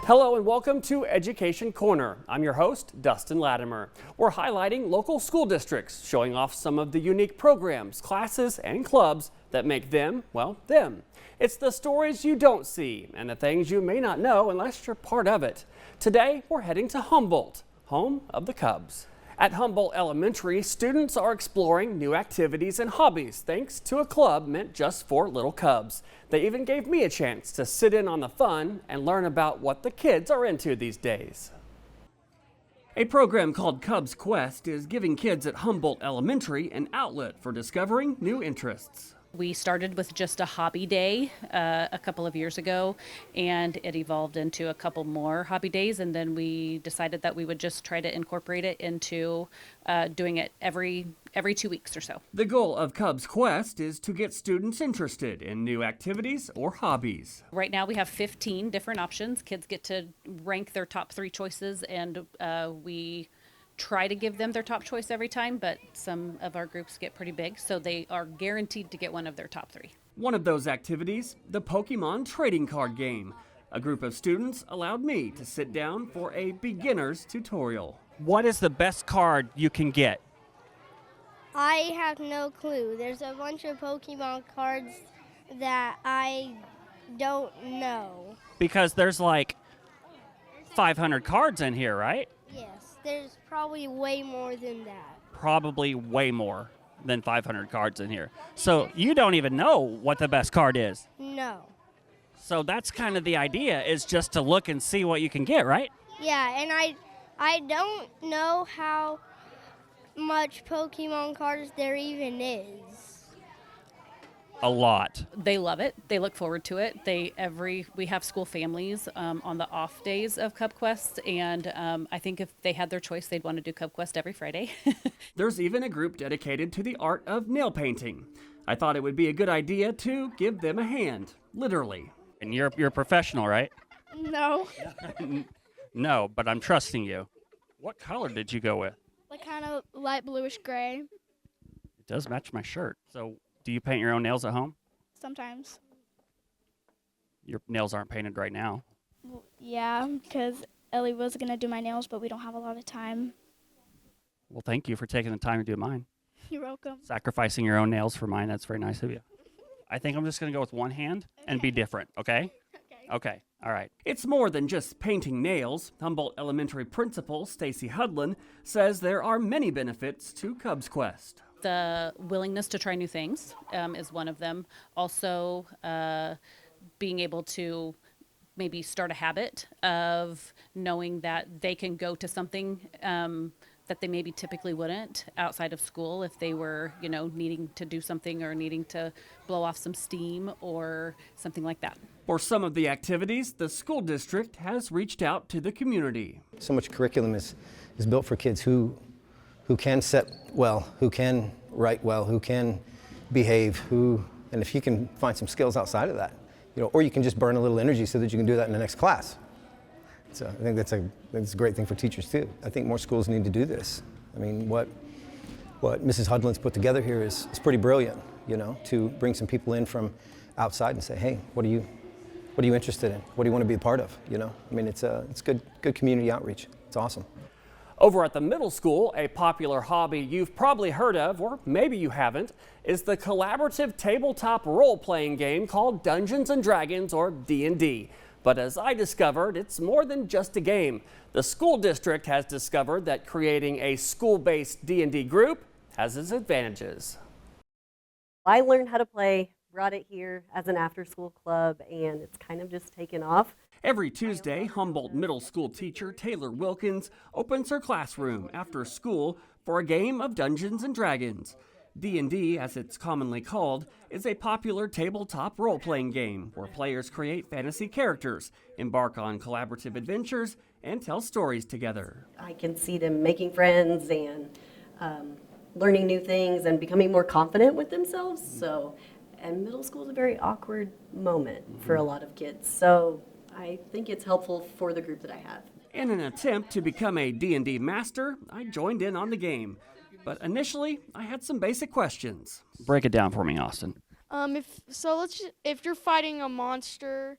Hello and welcome to Education Corner. I'm your host, Dustin Latimer. We're highlighting local school districts, showing off some of the unique programs, classes, and clubs that make them, well, them. It's the stories you don't see and the things you may not know unless you're part of it. Today, we're heading to Humboldt, home of the Cubs. At Humboldt Elementary, students are exploring new activities and hobbies thanks to a club meant just for little Cubs. They even gave me a chance to sit in on the fun and learn about what the kids are into these days. A program called Cubs Quest is giving kids at Humboldt Elementary an outlet for discovering new interests. We started with just a hobby day a couple of years ago, and it evolved into a couple more hobby days, and then we decided that we would just try to incorporate it into doing it every 2 weeks or so. The goal of Cubs Quest is to get students interested in new activities or hobbies. Right now we have 15 different options. Kids get to rank their top 3 choices, and we try to give them their top choice every time, but some of our groups get pretty big, so they are guaranteed to get one of their top 3. One of those activities, the Pokemon trading card game. A group of students allowed me to sit down for a beginner's tutorial. What is the best card you can get? I have no clue. There's a bunch of Pokemon cards that I don't know. Because there's like 500 cards in here, right? Yes, there's probably way more than that. Probably way more than 500 cards in here. So you don't even know what the best card is. No. So that's kind of the idea, is just to look and see what you can get, right? Yeah, and I don't know how much Pokemon cards there even is. A lot. They love it. They look forward to it. We have school families on the off days of Cub Quest, and I think if they had their choice, they'd want to do Cub Quest every Friday. There's even a group dedicated to the art of nail painting. I thought it would be a good idea to give them a hand, literally. And you're a professional, right? No. No, but I'm trusting you. What color did you go with? Like kind of light bluish gray. It does match my shirt. So do you paint your own nails at home? Sometimes. Your nails aren't painted right now. Well, yeah, because Ellie was going to do my nails, but we don't have a lot of time. Well, thank you for taking the time to do mine. You're welcome. Sacrificing your own nails for mine, that's very nice of you. I think I'm just going to go with one hand and be different, okay? Okay, all right. It's more than just painting nails. Humboldt Elementary Principal Stacy Hudlin says there are many benefits to Cubs Quest. The willingness to try new things is one of them. Also, being able to maybe start a habit of knowing that they can go to something that they maybe typically wouldn't outside of school if they were, needing to do something or needing to blow off some steam or something like that. For some of the activities, the school district has reached out to the community. So much curriculum is built for kids who can set well, who can write well, who can behave, and if you can find some skills outside of that, or you can just burn a little energy so that you can do that in the next class. So I think that's a great thing for teachers too. I think more schools need to do this. I mean, what Mrs. Hudlin's put together here is pretty brilliant, to bring some people in from outside and say, hey, what are you interested in? What do you want to be a part of? I mean, it's good community outreach. It's awesome. Over at the middle school, a popular hobby you've probably heard of, or maybe you haven't, is the collaborative tabletop role-playing game called Dungeons & Dragons, or D&D. But as I discovered, it's more than just a game. The school district has discovered that creating a school-based D&D group has its advantages. I learned how to play, brought it here as an after-school club, and it's kind of just taken off. Every Tuesday, Humboldt Middle School teacher Taylor Wilkins opens her classroom after school for a game of Dungeons & Dragons. D&D, as it's commonly called, is a popular tabletop role-playing game where players create fantasy characters, embark on collaborative adventures, and tell stories together. I can see them making friends and learning new things and becoming more confident with themselves. And middle school is a very awkward moment for a lot of kids. So I think it's helpful for the group that I have. In an attempt to become a D&D master, I joined in on the game. But initially, I had some basic questions. Break it down for me, Austin. If you're fighting a monster,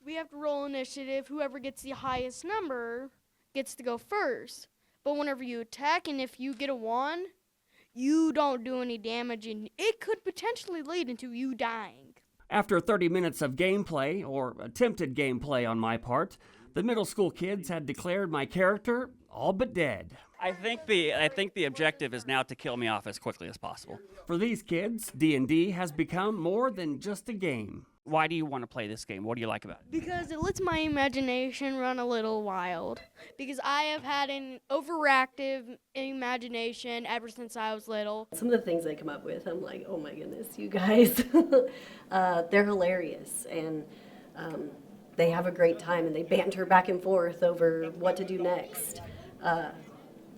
we have to roll initiative. Whoever gets the highest number gets to go first. But whenever you attack and if you get a 1, you don't do any damage and it could potentially lead into you dying. After 30 minutes of gameplay, or attempted gameplay on my part, the middle school kids had declared my character all but dead. I think the objective is now to kill me off as quickly as possible. For these kids, D&D has become more than just a game. Why do you want to play this game? What do you like about it? Because it lets my imagination run a little wild. Because I have had an overactive imagination ever since I was little. Some of the things they come up with, I'm like, oh my goodness, you guys. They're hilarious, and they have a great time, and they banter back and forth over what to do next.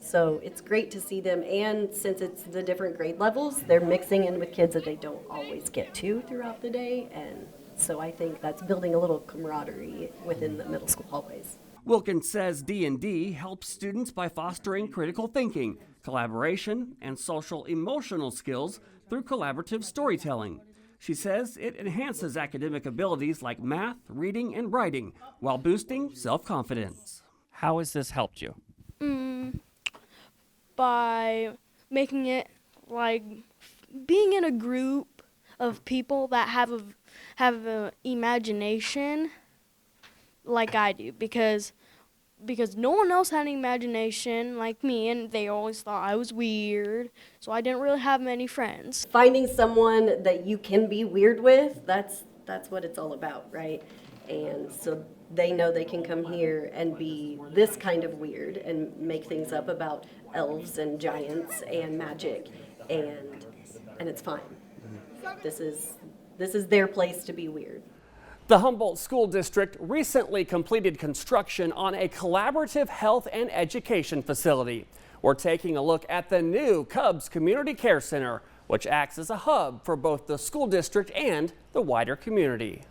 So it's great to see them, and since it's the different grade levels, they're mixing in with kids that they don't always get to throughout the day, and so I think that's building a little camaraderie within the middle school hallways. Wilkins says D&D helps students by fostering critical thinking, collaboration, and social-emotional skills through collaborative storytelling. She says it enhances academic abilities like math, reading, and writing while boosting self-confidence. How has this helped you? By making it like being in a group of people that have an imagination like I do, because no one else had an imagination like me, and they always thought I was weird, so I didn't really have many friends. Finding someone that you can be weird with, that's what it's all about, right? And so they know they can come here and be this kind of weird and make things up about elves and giants and magic, and it's fine. This is their place to be weird. The Humboldt School District recently completed construction on a collaborative health and education facility. We're taking a look at the new Cubs Community Care Center, which acts as a hub for both the school district and the wider community.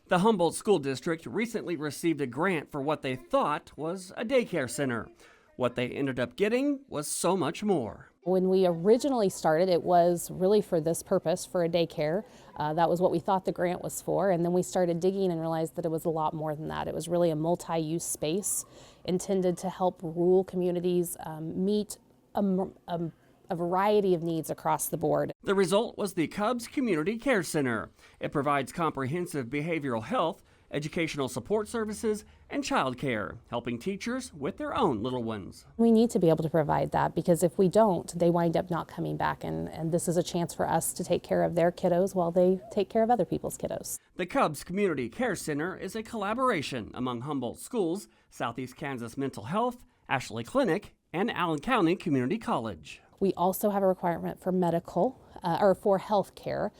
The Humboldt School District recently received a grant for what they thought was a daycare center. What they ended up getting was so much more. When we originally started, it was really for this purpose, for a daycare. That was what we thought the grant was for, and then we started digging and realized that it was a lot more than that. It was really a multi-use space intended to help rural communities meet a variety of needs across the board. The result was the Cubs Community Care Center. It provides comprehensive behavioral health, educational support services, and child care, helping teachers with their own little ones. We need to be able to provide that, because if we don't, they wind up not coming back, and this is a chance for us to take care of their kiddos while they take care of other people's kiddos. The Cubs Community Care Center is a collaboration among Humboldt Schools, Southeast Kansas Mental Health, Ashley Clinic, and Allen County Community College. We also have a requirement for medical, or for health care.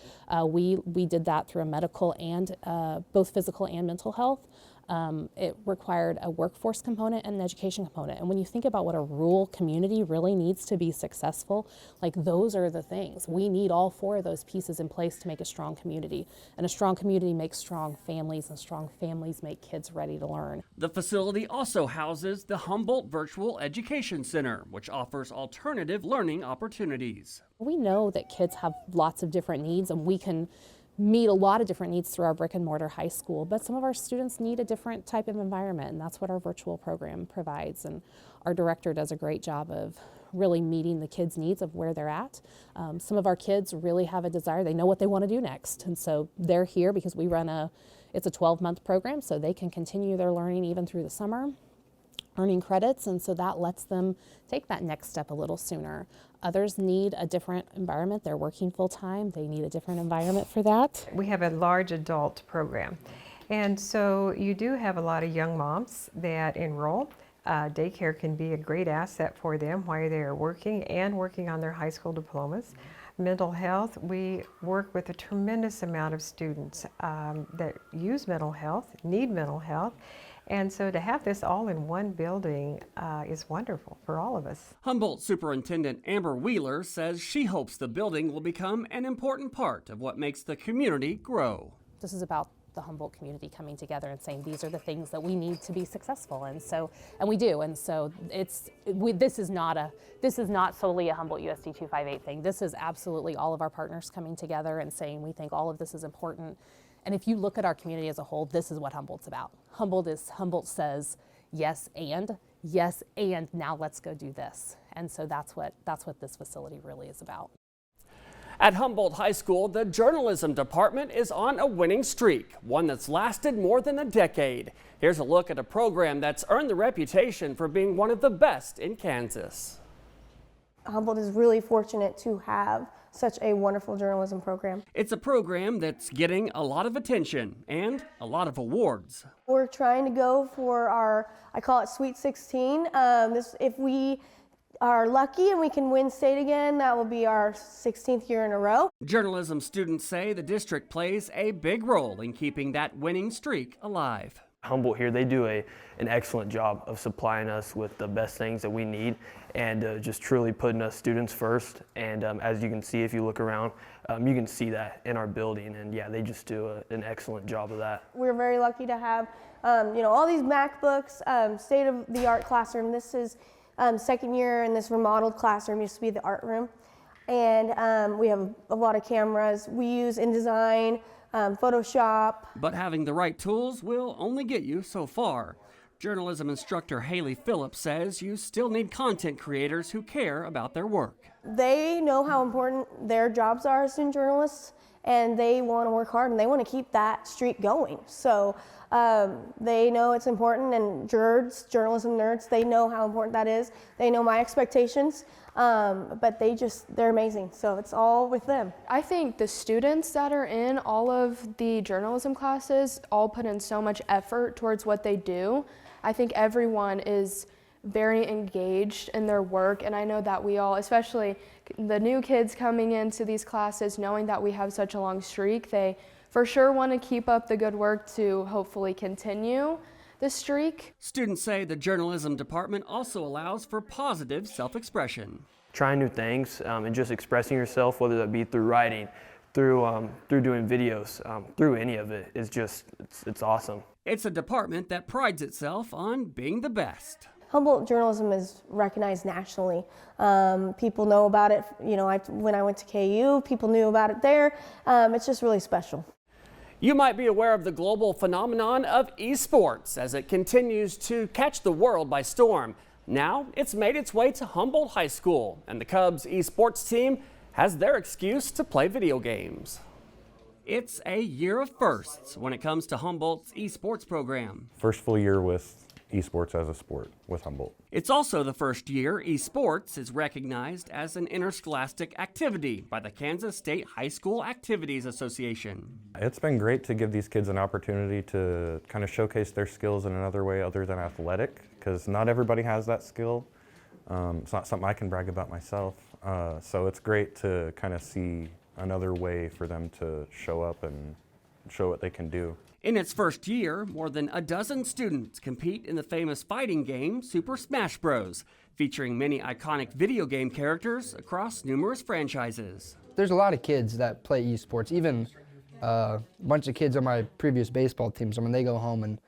We did that through a medical and both physical and mental health. It required a workforce component and an education component. And when you think about what a rural community really needs to be successful, like those are the things. We need all 4 of those pieces in place to make a strong community. And a strong community makes strong families, and strong families make kids ready to learn. The facility also houses the Humboldt Virtual Education Center, which offers alternative learning opportunities. We know that kids have lots of different needs, and we can meet a lot of different needs through our brick and mortar high school, but some of our students need a different type of environment, and that's what our virtual program provides. And our director does a great job of really meeting the kids' needs of where they're at. Some of our kids really have a desire, they know what they want to do next, and so they're here because we run it's a 12-month program, so they can continue their learning even through the summer, earning credits, and so that lets them take that next step a little sooner. Others need a different environment. They're working full-time. They need a different environment for that. We have a large adult program, and so you do have a lot of young moms that enroll. Daycare can be a great asset for them while they are working on their high school diplomas. Mental health, we work with a tremendous amount of students that use mental health, need mental health. And so to have this all in one building is wonderful for all of us. Humboldt Superintendent Amber Wheeler says she hopes the building will become an important part of what makes the community grow. This is about the Humboldt community coming together and saying these are the things that we need to be successful, and we do. And so this is not solely a Humboldt USD 258 thing. This is absolutely all of our partners coming together and saying we think all of this is important. And if you look at our community as a whole, this is what Humboldt's about. Humboldt says, yes, and now let's go do this. And so that's what this facility really is about. At Humboldt High School, the journalism department is on a winning streak, one that's lasted more than a decade. Here's a look at a program that's earned the reputation for being one of the best in Kansas. Humboldt is really fortunate to have such a wonderful journalism program. It's a program that's getting a lot of attention and a lot of awards. We're trying to go for our, I call it Sweet 16. If we are lucky and we can win state again, that will be our 16th year in a row. Journalism students say the district plays a big role in keeping that winning streak alive. Humboldt here, they do an excellent job of supplying us with the best things that we need and just truly putting us students first. And as you can see, if you look around, you can see that in our building. And yeah, they just do an excellent job of that. We're very lucky to have all these MacBooks, state-of-the-art classroom. This is second year in this remodeled classroom, used to be the art room. And we have a lot of cameras. We use InDesign, Photoshop. But having the right tools will only get you so far. Journalism instructor Haley Phillips says you still need content creators who care about their work. They know how important their jobs are as student journalists, and they want to work hard and they want to keep that streak going. So they know it's important, and journalism nerds, they know how important that is. They know my expectations, but they're amazing. So it's all with them. I think the students that are in all of the journalism classes all put in so much effort towards what they do. I think everyone is very engaged in their work, and I know that we all, especially the new kids coming into these classes, knowing that we have such a long streak, they for sure want to keep up the good work to hopefully continue the streak. Students say the journalism department also allows for positive self-expression. Trying new things and just expressing yourself, whether that be through writing, through doing videos, through any of it, is just, it's awesome. It's a department that prides itself on being the best. Humboldt journalism is recognized nationally. People know about it. When I went to KU, people knew about it there. It's just really special. You might be aware of the global phenomenon of esports as it continues to catch the world by storm. Now it's made its way to Humboldt High School, and the Cubs esports team has their excuse to play video games. It's a year of firsts when it comes to Humboldt's esports program. First full year with esports as a sport with Humboldt. It's also the first year esports is recognized as an interscholastic activity by the Kansas State High School Activities Association. It's been great to give these kids an opportunity to kind of showcase their skills in another way other than athletic, because not everybody has that skill. It's not something I can brag about myself. So it's great to kind of see another way for them to show up and show what they can do. In its first year, more than a dozen students compete in the famous fighting game Super Smash Bros., featuring many iconic video game characters across numerous franchises. There's a lot of kids that play esports, even a bunch of kids on my previous baseball teams. I mean, they go home and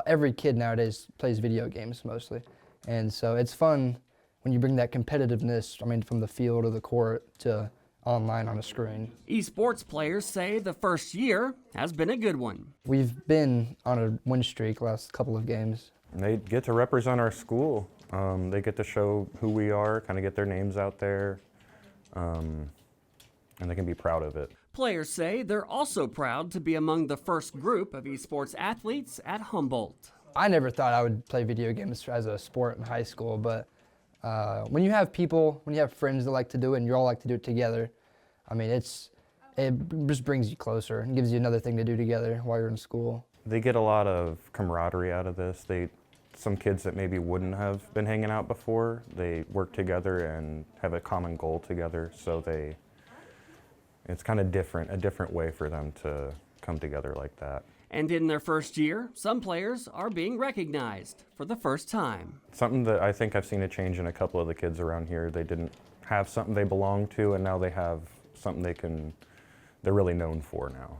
every kid nowadays plays video games mostly. And so it's fun when you bring that competitiveness, from the field or the court to online on a screen. Esports players say the first year has been a good one. We've been on a win streak last couple of games. They get to represent our school. They get to show who we are, kind of get their names out there, and they can be proud of it. Players say they're also proud to be among the first group of esports athletes at Humboldt. I never thought I would play video games as a sport in high school, but when you have friends that like to do it and you all like to do it together, it just brings you closer and gives you another thing to do together while you're in school. They get a lot of camaraderie out of this. Some kids that maybe wouldn't have been hanging out before, they work together and have a common goal together, so it's kind of a different way for them to come together like that. And in their first year, some players are being recognized for the first time. Something that I think I've seen a change in a couple of the kids around here. They didn't have something they belonged to, and now they have something they're really known for now.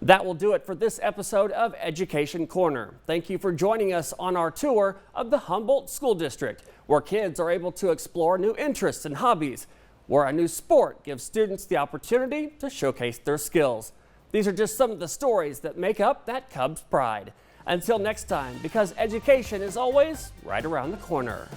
That will do it for this episode of Education Corner. Thank you for joining us on our tour of the Humboldt School District, where kids are able to explore new interests and hobbies, where a new sport gives students the opportunity to showcase their skills. These are just some of the stories that make up that Cubs pride. Until next time, because education is always right around the corner.